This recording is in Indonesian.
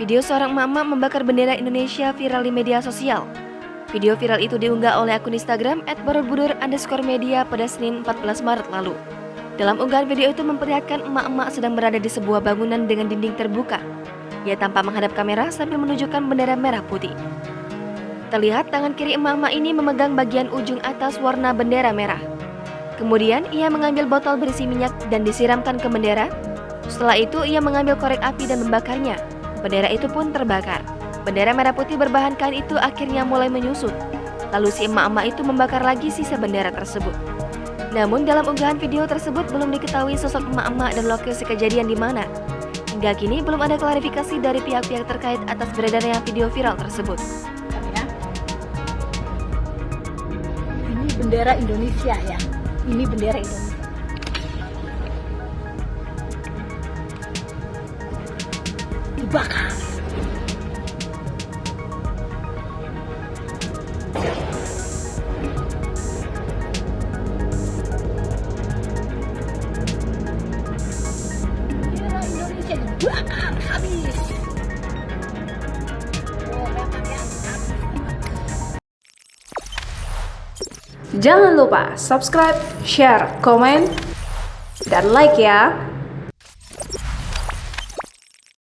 Video seorang emak-emak membakar bendera Indonesia viral di media sosial. Video viral itu diunggah oleh akun Instagram @borobudur_media pada Senin 14 Maret lalu. Dalam unggahan video itu memperlihatkan emak-emak sedang berada di sebuah bangunan dengan dinding terbuka. Ia tampak menghadap kamera sambil menunjukkan bendera merah putih. Terlihat tangan kiri emak-emak ini memegang bagian ujung atas warna bendera merah. Kemudian ia mengambil botol berisi minyak dan disiramkan ke bendera. Setelah itu ia mengambil korek api dan membakarnya. Bendera itu pun terbakar. Bendera merah putih berbahan kain itu akhirnya mulai menyusut. Lalu si emak-emak itu membakar lagi sisa bendera tersebut. Namun dalam unggahan video tersebut belum diketahui sosok emak-emak dan lokasi kejadian di mana. Hingga kini belum ada klarifikasi dari pihak-pihak terkait atas beredarnya video viral tersebut. Ini bendera Indonesia ya. Ini bendera Indonesia. Dibakar. Bendera Indonesia dibakar habis. Oh, memang ya. Jangan lupa subscribe, share, komen, dan like ya.